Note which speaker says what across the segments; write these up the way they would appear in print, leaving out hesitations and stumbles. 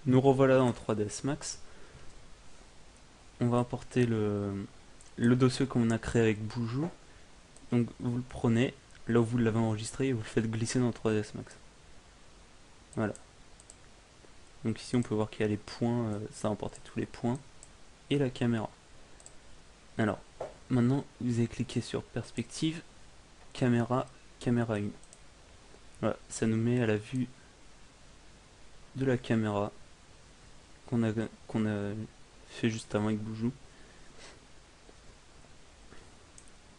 Speaker 1: Nous revoilà dans 3ds Max. On va importer le dossier qu'on a créé avec Boujou. Donc vous le prenez là où vous l'avez enregistré et vous le faites glisser dans 3ds Max. Voilà. Donc ici on peut voir qu'il y a les points, ça a importé tous les points et la caméra. Alors, maintenant vous allez cliquer sur perspective, caméra, caméra 1. Voilà, ça nous met à la vue de la caméra qu'on a fait juste avant avec Boujou.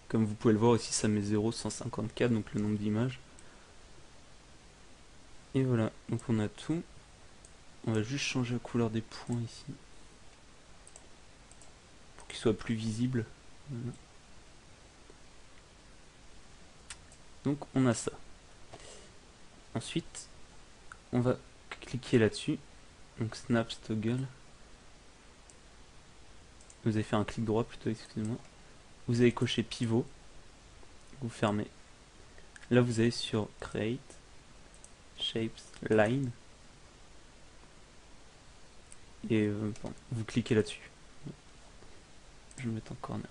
Speaker 1: Comme vous pouvez le voir ici, ça met 0,154, donc le nombre d'images. Et voilà, donc on a tout. On va juste changer la couleur des points ici. Pour qu'ils soient plus visibles. Voilà. Donc on a ça. Ensuite, on va cliquer là-dessus. Donc Snap Toggle. Vous avez fait un clic droit plutôt, excusez-moi. Vous avez coché pivot. Vous fermez. Là vous allez sur Create, Shapes, Line. Et bon, vous cliquez là-dessus. Je vais mettre en corner.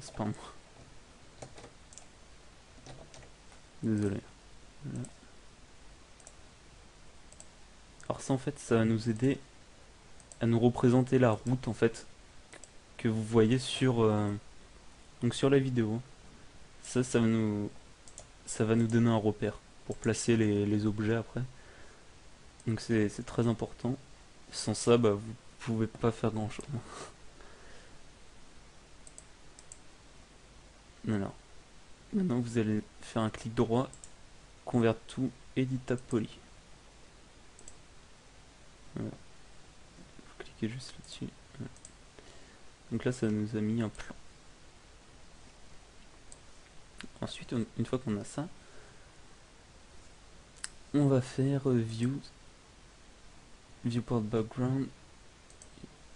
Speaker 1: C'est pas moi. Désolé. Voilà. Alors ça en fait ça va nous aider à nous représenter la route en fait que vous voyez sur donc sur la vidéo. Ça va nous donner un repère pour placer les objets après. Donc c'est très important. Sans ça bah vous pouvez pas faire grand chose. Alors maintenant vous allez faire un clic droit, convert tout, edit tab poly. Voilà. Vous cliquez juste là-dessus. Voilà. Donc là ça nous a mis un plan. Ensuite, une fois qu'on a ça, on va faire View, Viewport Background,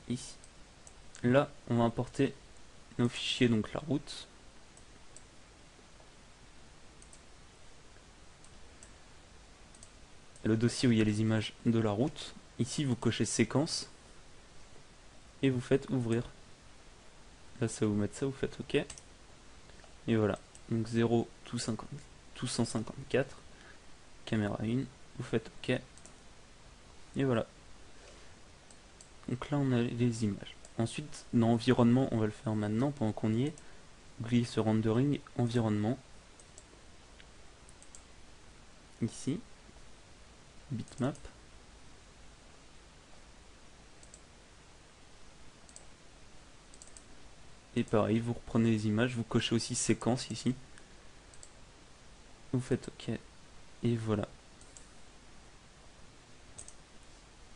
Speaker 1: ici. Là, on va importer nos fichiers, donc la route. Le dossier où il y a les images de la route. Ici, vous cochez séquence et vous faites ouvrir. Là, ça va vous mettre ça, vous faites OK. Et voilà. Donc 0, tout 154. Caméra 1, vous faites OK. Et voilà. Donc là, on a les images. Ensuite, dans environnement, on va le faire maintenant pendant qu'on y est. Oubliez ce rendering, environnement. Ici. Bitmap. Et pareil, vous reprenez les images, vous cochez aussi séquence ici. Vous faites OK. Et voilà.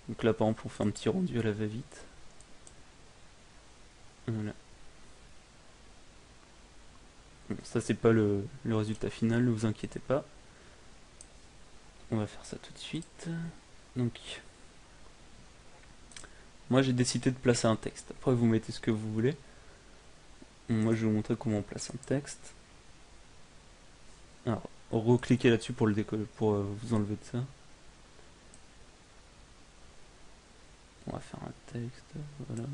Speaker 1: Donc là par exemple on fait un petit rendu à la va-vite. Voilà. Bon, ça c'est pas le résultat final, ne vous inquiétez pas. On va faire ça tout de suite. Donc moi j'ai décidé de placer un texte. Après vous mettez ce que vous voulez. Moi je vais vous montrer comment on place un texte. Alors recliquez là-dessus pour le décoller, pour vous enlever de ça. On va faire un texte. Voilà.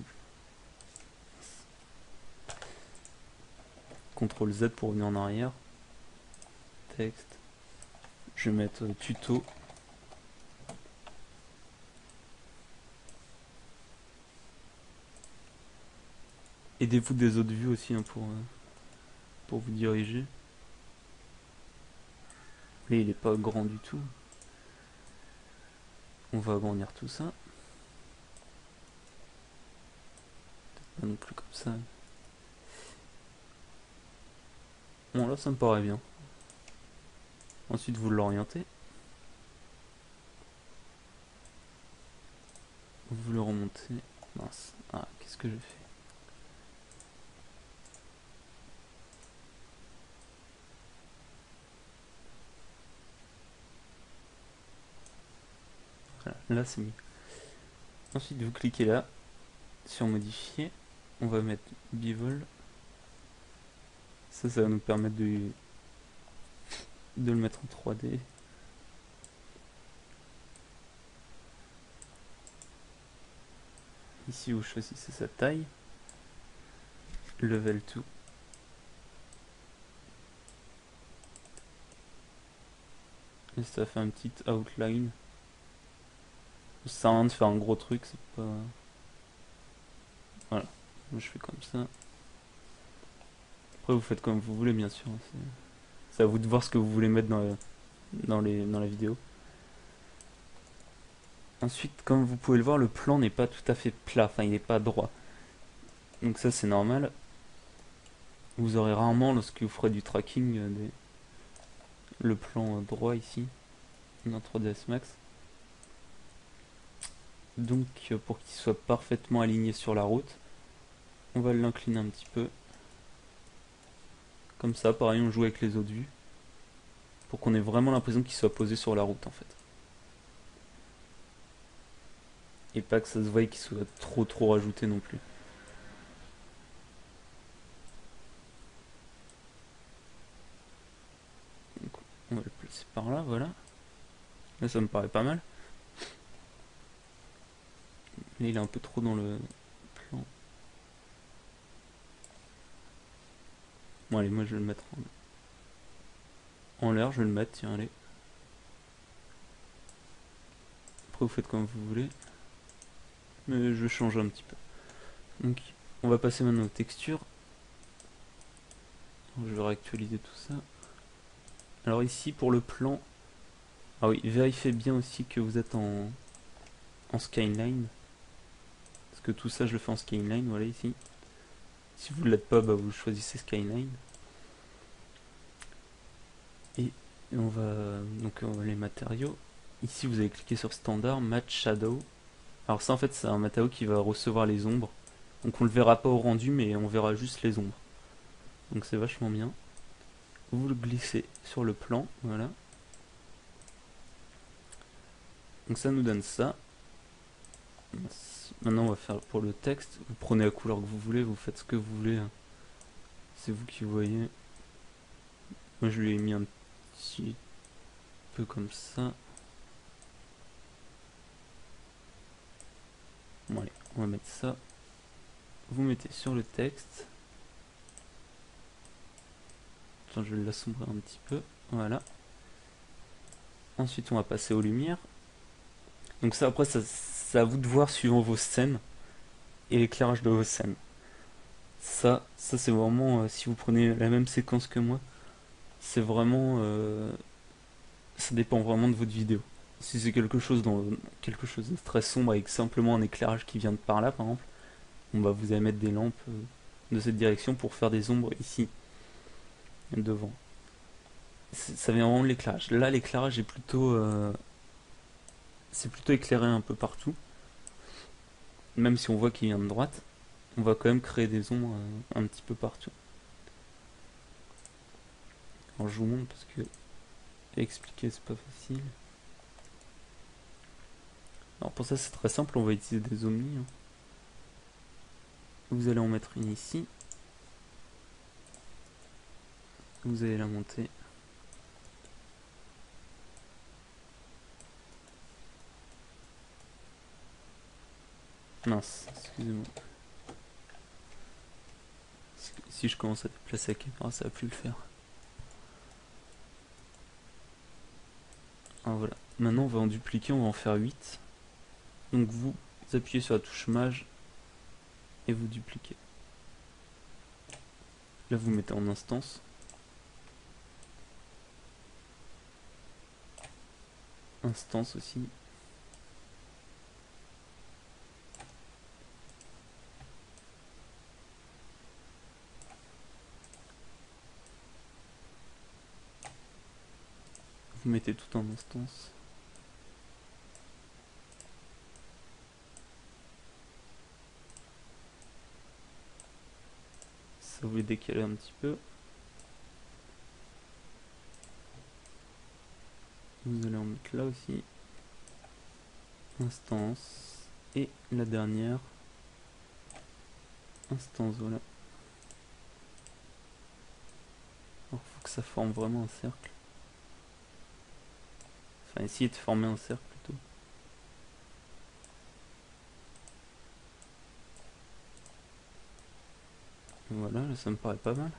Speaker 1: CTRL Z pour revenir en arrière. Texte. Je vais mettre tuto. Aidez-vous des autres vues aussi hein, pour vous diriger. Là il est pas grand du tout. On va agrandir tout ça. Pas non plus comme ça. Bon là ça me paraît bien. Ensuite vous l'orientez. Vous le remontez. Mince. Ah, qu'est-ce que je fais? Voilà, là c'est mis. Ensuite vous cliquez là sur modifier. On va mettre bevel. Ça va nous permettre de le mettre en 3D. Ici vous choisissez sa taille, level 2. Et ça fait un petit outline. Ça sert à rien de faire un gros truc, c'est pas... Voilà, moi je fais comme ça. Après vous faites comme vous voulez bien sûr, c'est à vous de voir ce que vous voulez mettre dans la vidéo. Ensuite, comme vous pouvez le voir, le plan n'est pas tout à fait plat, enfin il n'est pas droit. Donc ça c'est normal. Vous aurez rarement, lorsque vous ferez du tracking, le plan droit ici, dans 3ds Max. Donc pour qu'il soit parfaitement aligné sur la route, on va l'incliner un petit peu. Comme ça, pareil, on joue avec les autres vues. Pour qu'on ait vraiment l'impression qu'il soit posé sur la route en fait. Et pas que ça se voie qu'il soit trop rajouté non plus. Donc, on va le placer par là, voilà. Là ça me paraît pas mal. Mais il est un peu trop dans le plan. Bon allez, moi je vais le mettre en l'air, je vais le mettre, tiens allez. Après vous faites comme vous voulez. Mais je change un petit peu. Donc on va passer maintenant aux textures. Je vais réactualiser tout ça. Alors ici pour le plan, ah oui, vérifiez bien aussi que vous êtes en skyline. Parce que tout ça je le fais en skyline, voilà ici. Si vous ne l'êtes pas, bah, vous choisissez skyline. Et on va donc les matériaux. Ici vous allez cliquer sur standard, match shadow. Alors ça en fait c'est un matériau qui va recevoir les ombres. Donc on le verra pas au rendu mais on verra juste les ombres. Donc c'est vachement bien. Vous le glissez sur le plan, voilà. Donc ça nous donne ça. Maintenant on va faire pour le texte. Vous prenez la couleur que vous voulez, vous faites ce que vous voulez. C'est vous qui voyez. Moi je lui ai mis un petit peu comme ça. Bon allez, on va mettre ça. Vous mettez sur le texte. Attends, je vais l'assombrir un petit peu. Voilà. Ensuite on va passer aux lumières. Donc ça après c'est à vous de voir suivant vos scènes et l'éclairage de vos scènes. Ça c'est vraiment si vous prenez la même séquence que moi, c'est vraiment ça dépend vraiment de votre vidéo. Si c'est quelque chose de très sombre avec simplement un éclairage qui vient de par là par exemple, bon bah vous allez mettre des lampes de cette direction pour faire des ombres ici devant. Ça vient vraiment de l'éclairage. Là l'éclairage est plutôt c'est plutôt éclairé un peu partout. Même si on voit qu'il vient de droite, on va quand même créer des ombres un petit peu partout. Alors je vous montre parce que expliquer c'est pas facile. Alors pour ça c'est très simple, on va utiliser des omnis. Vous allez en mettre une ici. Vous allez la monter. Mince, excusez-moi. Si je commence à déplacer la caméra, ça va plus le faire. Alors voilà. Maintenant on va en dupliquer, on va en faire 8. Donc vous appuyez sur la touche maj et vous dupliquez. Là vous mettez en instance. Instance aussi. Vous mettez tout en instance. Ça vous les décaler un petit peu. Vous allez en mettre là aussi. Instance. Et la dernière. Instance, voilà. que ça forme vraiment un cercle. Enfin, essayer de former un cercle plutôt. Voilà, là ça me paraît pas mal.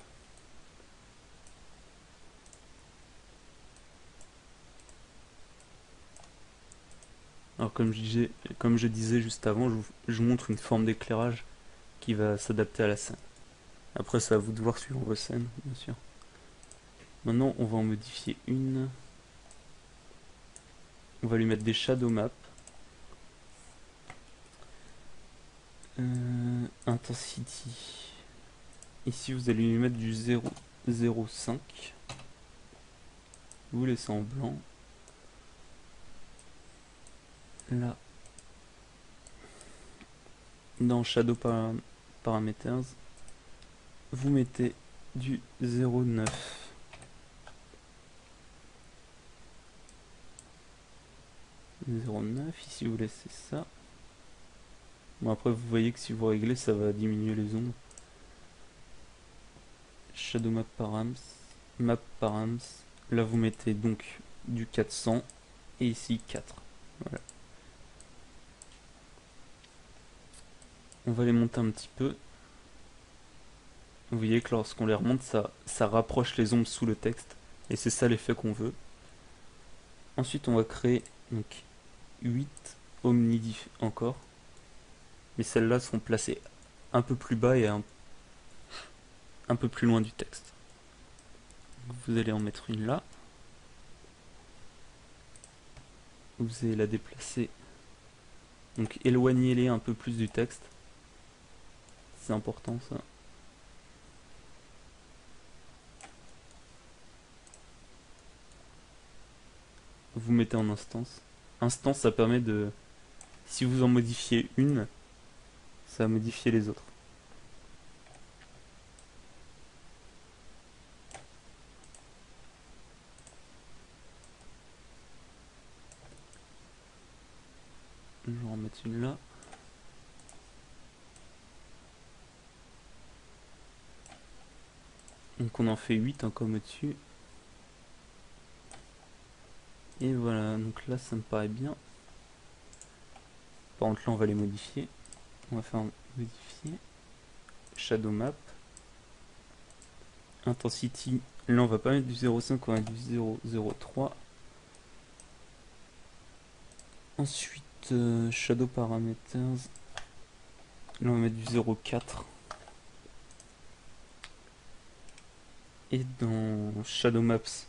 Speaker 1: Alors comme je disais juste avant, je vous montre une forme d'éclairage qui va s'adapter à la scène. Après, c'est à vous de voir suivant vos scènes, bien sûr. Maintenant, on va en modifier une. On va lui mettre des shadow maps. Intensity. Ici, vous allez lui mettre du 0,05. Vous laissez en blanc. Là, dans Shadow Parameters, vous mettez du 0,9. 0,9. Ici, vous laissez ça. Bon, après, vous voyez que si vous réglez, ça va diminuer les ombres. Shadow Map Params. Map Params. Là, vous mettez donc du 400. Et ici, 4. Voilà. On va les monter un petit peu. Vous voyez que lorsqu'on les remonte, ça rapproche les ombres sous le texte. Et c'est ça l'effet qu'on veut. Ensuite, on va créer donc 8 omnidif encore. Mais celles-là seront placées un peu plus bas et un peu plus loin du texte. Vous allez en mettre une là. Vous allez la déplacer. Donc éloignez-les un peu plus du texte. C'est important ça. Vous mettez en instance. Instance, ça permet de... Si vous en modifiez une, ça va modifier les autres. Je vais en mettre une là. Donc on en fait 8 comme au-dessus. Et voilà, donc là ça me paraît bien. Par contre là on va les modifier. On va faire modifier. Shadow Map. Intensity. Là on va pas mettre du 0,5, on va mettre du 0,03. Ensuite Shadow Parameters. Là on va mettre du 0,4. Et dans Shadow Maps,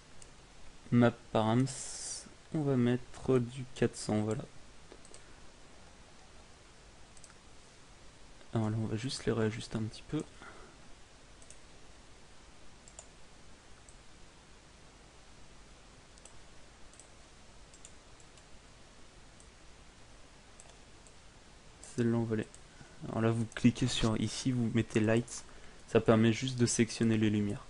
Speaker 1: Map Params, on va mettre du 400, voilà. Alors là on va juste les réajuster un petit peu. Celle-là on va les... Alors là vous cliquez sur ici, vous mettez Lights, ça permet juste de sélectionner les lumières.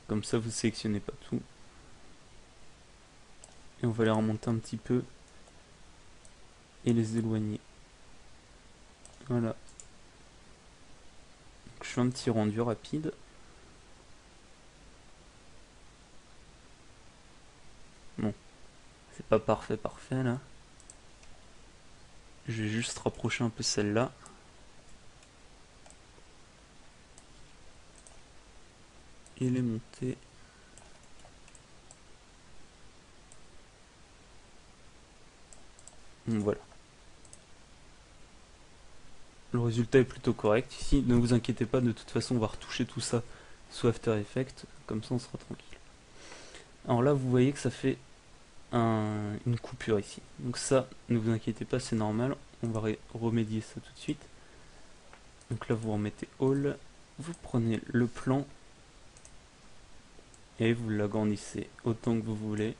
Speaker 1: Comme ça vous sélectionnez pas tout. Et on va les remonter un petit peu et les éloigner. Voilà. Donc, je fais un petit rendu rapide. Bon, c'est pas parfait là. Je vais juste rapprocher un peu celle-là. Et les monter. Donc, voilà. Le résultat est plutôt correct ici. Ne vous inquiétez pas, de toute façon on va retoucher tout ça sous After Effects. Comme ça on sera tranquille. Alors là vous voyez que ça fait une coupure ici. Donc ça, ne vous inquiétez pas, c'est normal. On va remédier ça tout de suite. Donc là vous remettez All. Vous prenez le plan. Et vous l'agrandissez autant que vous voulez.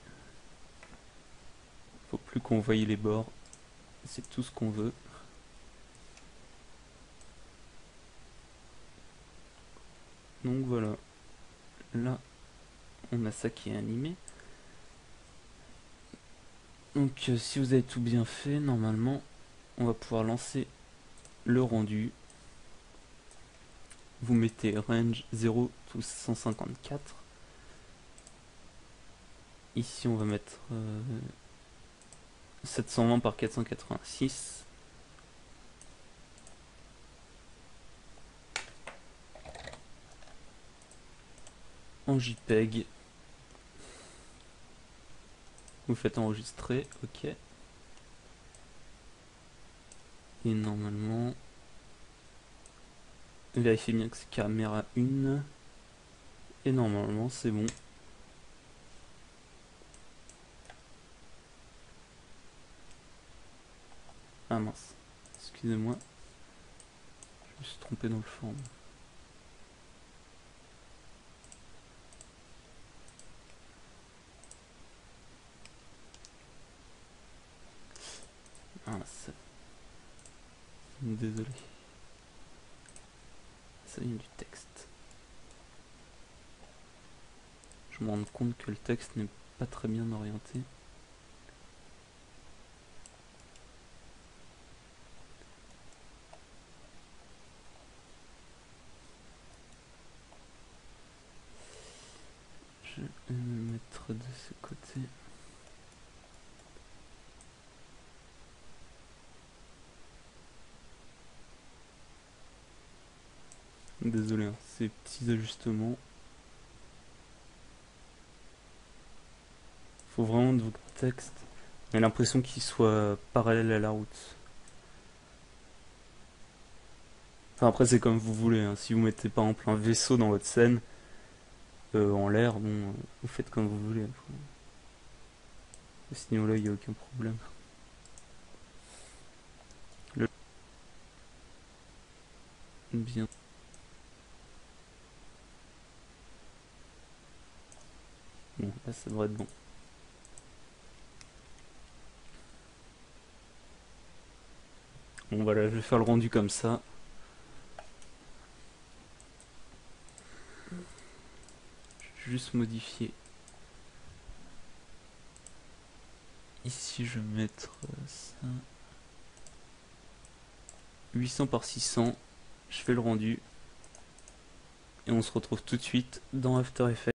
Speaker 1: Faut plus qu'on voie les bords. C'est tout ce qu'on veut. Donc voilà. Là, on a ça qui est animé. Donc si vous avez tout bien fait, normalement, on va pouvoir lancer le rendu. vous mettez range 0 to 154. Ici on va mettre 720 par 486. En JPEG. Vous faites enregistrer, ok. Et normalement, vérifiez bien que c'est caméra 1. Et normalement c'est bon. Ah mince, excusez-moi, je me suis trompé dans le forme. Mince. Désolé. Ça vient du texte. Je me rends compte que le texte n'est pas très bien orienté. Je vais me mettre de ce côté. Désolé, hein, ces petits ajustements. Faut vraiment de votre texte. J'ai l'impression qu'il soit parallèle à la route. Enfin, après, c'est comme vous voulez, hein. Si vous mettez par exemple un vaisseau dans votre scène, en l'air, bon, vous faites comme vous voulez. À ce niveau-là, il n'y a aucun problème. Bien. Bon, là, ça devrait être bon. Bon, voilà, je vais faire le rendu comme ça. Je vais juste modifier. Ici, je vais mettre ça. 800 par 600. Je fais le rendu. Et on se retrouve tout de suite dans After Effects.